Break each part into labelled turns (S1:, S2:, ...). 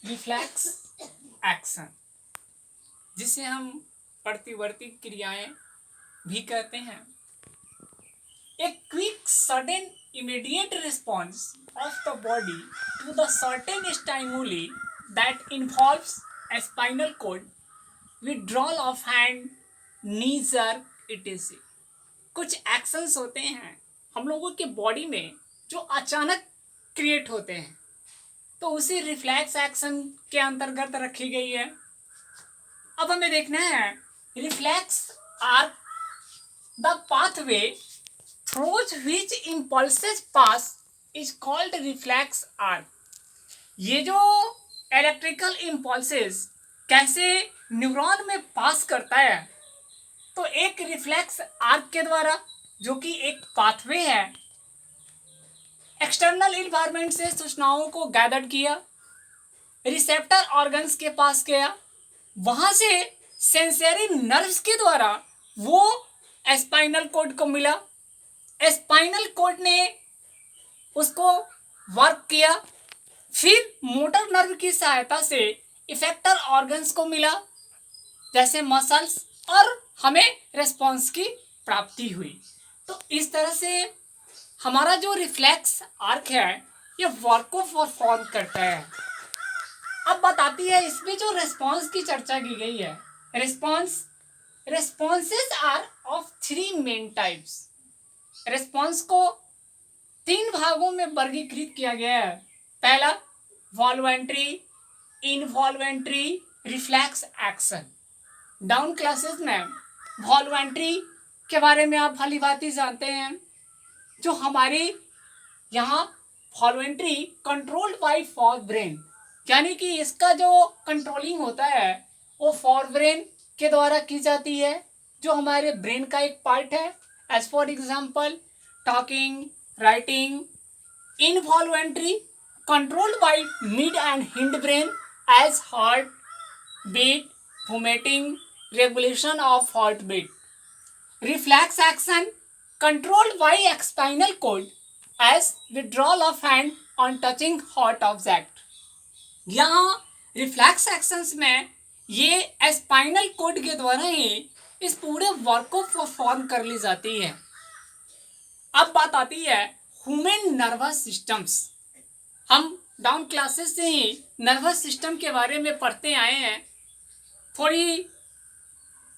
S1: Reflex action, जिसे हम प्रतिवर्ती क्रियाएं भी कहते हैं। A quick, sudden, immediate response of the body to the certain stimuli that involves a spinal cord, withdrawal of hand, knee jerk, etc. कुछ actions होते हैं हम लोगों के बॉडी में जो अचानक क्रिएट होते हैं, तो उसी रिफ्लेक्स एक्शन के अंतर्गत रखी गई है। अब हमें देखना है reflex are the pathway through which impulses pass is called reflex arc। ये जो इलेक्ट्रिकल इम्पल्सेस कैसे न्यूरॉन में पास करता है, तो एक रिफ्लेक्स आर्क के द्वारा, जो कि एक पाथवे है, एक्सटर्नल इन्वायरमेंट से सूचनाओं को गैदर किया, रिसेप्टर ऑर्गन्स के पास गया, वहां से सेंसरी नर्व्स के द्वारा वो स्पाइनल कॉर्ड को मिला, स्पाइनल कॉर्ड ने उसको वर्क किया, फिर मोटर नर्व की सहायता से इफेक्टर ऑर्गन्स को मिला जैसे मसल्स, और हमें रिस्पॉन्स की प्राप्ति हुई। तो इस तरह से हमारा जो रिफ्लेक्स आर्क है ये वर्क को परफॉर्म करता है। अब बताती है इसमें जो रिस्पॉन्स की चर्चा की गई है, responses are of 3 main types. Response को 3 भागों में वर्गीकृत किया गया है। पहला वॉल्वेंट्री, इनवॉल्वेंट्री रिफ्लेक्स एक्शन। डाउन क्लासेस में वॉल्वेंट्री के बारे में आप भली भांति जानते हैं, जो हमारी यहाँ वॉल्वेंट्री कंट्रोल्ड बाय फॉर ब्रेन, यानी कि इसका जो कंट्रोलिंग होता है वो फॉर ब्रेन के द्वारा की जाती है, जो हमारे ब्रेन का एक पार्ट है। As for example talking, writing. Involuntary controlled by mid and hind brain as heart beat, vomiting, regulation of heart beat. Reflex action controlled by spinal cord as withdrawal of hand on touching hot object. यहाँ reflex actions में ये spinal cord के द्वारा ही इस पूरे work को perform कर ली जाती है। अब बात आती है ह्यूमन नर्वस सिस्टम्स। हम डाउन क्लासेस से ही नर्वस सिस्टम के बारे में पढ़ते आए हैं, थोड़ी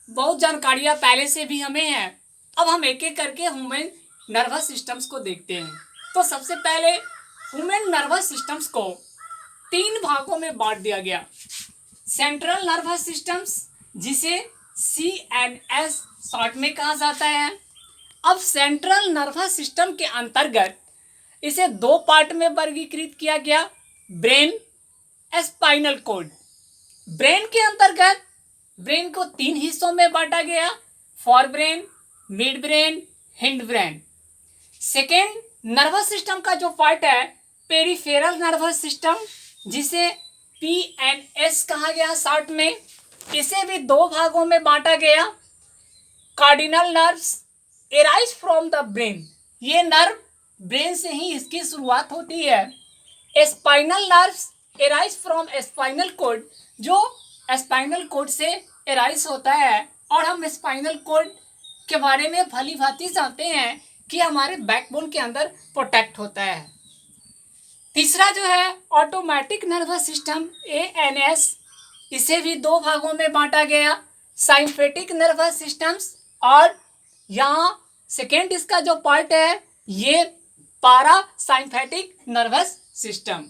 S1: बहुत जानकारियाँ पहले से भी हमें हैं। अब हम एक एक करके ह्यूमन नर्वस सिस्टम्स को देखते हैं। तो सबसे पहले ह्यूमन नर्वस सिस्टम्स को 3 भागों में बांट दिया गया। सेंट्रल नर्वस सिस्टम्स, जिसे CNS शॉर्ट में कहा जाता है। अब सेंट्रल नर्वस सिस्टम के अंतर्गत इसे 2 पार्ट में वर्गीकृत किया गया, ब्रेन, स्पाइनल कॉर्ड। ब्रेन के अंतर्गत ब्रेन को 3 हिस्सों में बांटा गया, for brain, mid brain, hind brain. Second nervous system का जो पार्ट है पेरिफेरल नर्वस सिस्टम, जिसे PNS कहा गया शॉर्ट में, इसे भी 2 भागों में बांटा गया। Cardinal nerves arise from the brain, ये नर्व ब्रेन से ही इसकी शुरुआत होती है। Spinal nerves arise from spinal cord, जो स्पाइनल कॉर्ड से एराइज होता है। और हम स्पाइनल कॉर्ड के बारे में भली भांति जानते हैं कि हमारे बैकबोन के अंदर प्रोटेक्ट होता है। तीसरा जो है ऑटोमेटिक नर्वस सिस्टम ANS, इसे भी 2 भागों में बांटा गया, साइम्फेटिक नर्वस सिस्टम्स, और यहाँ सेकेंड इसका जो पार्ट है ये पारा साइम्फेटिक नर्वस सिस्टम।